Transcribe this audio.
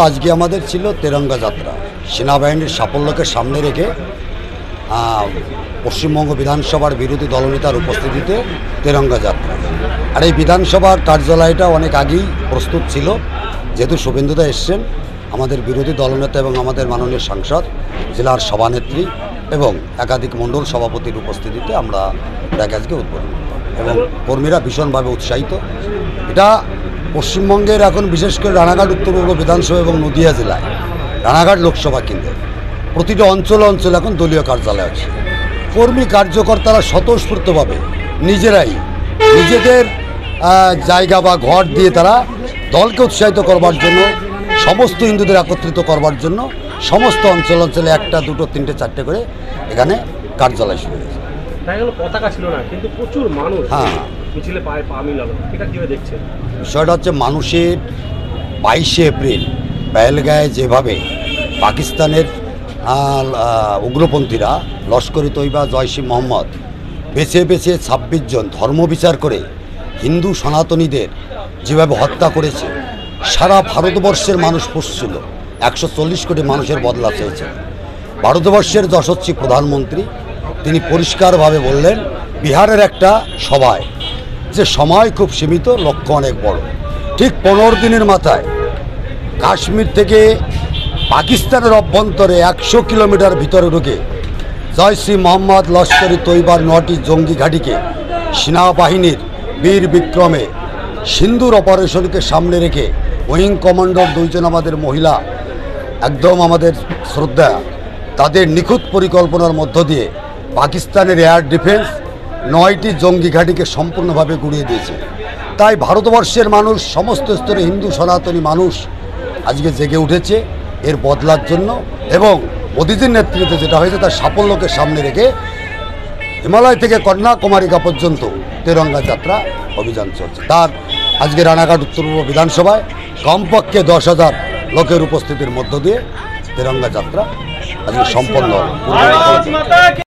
আজকে আমাদের ছিল তেরঙ্গা যাত্রা। সেনাবাহিনীর সাফল্যকে সামনে রেখে পশ্চিমবঙ্গ বিধানসভার বিরোধী দলনেতার উপস্থিতিতে তেরঙ্গা যাত্রা। আর এই বিধানসভার কার্যালয়টা অনেক আগেই প্রস্তুত ছিল, যেহেতু শুভেন্দুদা এসছেন, আমাদের বিরোধী দলনেতা এবং আমাদের মাননীয় সাংসদ, জেলার সভানেত্রী এবং একাধিক মণ্ডল সভাপতির উপস্থিতিতে আমরা এটাকে আজকে উদ্বোধন এবং কর্মীরা ভীষণভাবে উৎসাহিত। এটা পশ্চিমবঙ্গের এখন বিশেষ করে রানাঘাট উত্তরবঙ্গ বিধানসভা এবং নদিয়া জেলায় রানাঘাট লোকসভা কেন্দ্রে প্রতিটা অঞ্চলে অঞ্চলে এখন দলীয় কার্যালয় আছে। কর্মী কার্যকর্তারা স্বতঃস্ফূর্তভাবে নিজেরাই নিজেদের জায়গা বা ঘর দিয়ে তারা দলকে উৎসাহিত করবার জন্য, সমস্ত হিন্দুদের একত্রিত করবার জন্য সমস্ত অঞ্চল অঞ্চলে একটা দুটো তিনটে চারটে করে এখানে কার্যালয় শুরু হয়েছে। পতাকা ছিল না, কিন্তু প্রচুর মানুষ মিছিলে পায়ে পা মিলালো, এটা কিভাবে দেখছেন? বিষয়টা হচ্ছে মানুষের 22শে এপ্রিল পেহেলগাঁয়ে যেভাবে পাকিস্তানের উগ্রপন্থীরা লস্কর-ই তৈবা, জয়শ-ই মোহাম্মদ বেছে বেছে 26 জন ধর্মবিচার করে হিন্দু সনাতনীদের যেভাবে হত্যা করেছে, সারা ভারতবর্ষের মানুষ পুষছিল, 140 কোটি মানুষের বদলা চেয়েছে। ভারতবর্ষের যশস্বী প্রধানমন্ত্রী তিনি পরিষ্কারভাবে বললেন বিহারের একটা সভায় যে সময় খুব সীমিত, লক্ষ্য অনেক বড়। ঠিক 15 দিনের মাথায় কাশ্মীর থেকে পাকিস্তানের অভ্যন্তরে 100 কিলোমিটার ভিতরে ঢুকে জয়শ-ই মোহাম্মদ, লস্কর-ই তৈবার 9টি জঙ্গি ঘাঁটিকে সেনাবাহিনীর বীর বিক্রমে সিন্দুর অপারেশনকে সামনে রেখে উইং কমান্ডার 2 জন আমাদের মহিলা, একদম আমাদের শ্রদ্ধা, তাদের নিখুঁত পরিকল্পনার মধ্য দিয়ে পাকিস্তানের এয়ার ডিফেন্স 9টি জঙ্গি ঘাঁটিকে সম্পূর্ণভাবে গুঁড়িয়ে দিয়েছে। তাই ভারতবর্ষের মানুষ, সমস্ত স্তরে হিন্দু সনাতনী মানুষ আজকে জেগে উঠেছে এর বদলার জন্য, এবং মোদিজির নেতৃত্বে যেটা হয়েছে তার সাফল্যকে সামনে রেখে হিমালয় থেকে কন্যাকুমারিকা পর্যন্ত তেরঙ্গা যাত্রা অভিযান চলছে। তার আজকে রানাঘাট উত্তরপূর্ব বিধানসভায় কমপক্ষে 10,000 লোকের উপস্থিতির মধ্য দিয়ে তেরঙ্গা যাত্রা আজকে সম্পন্ন হল।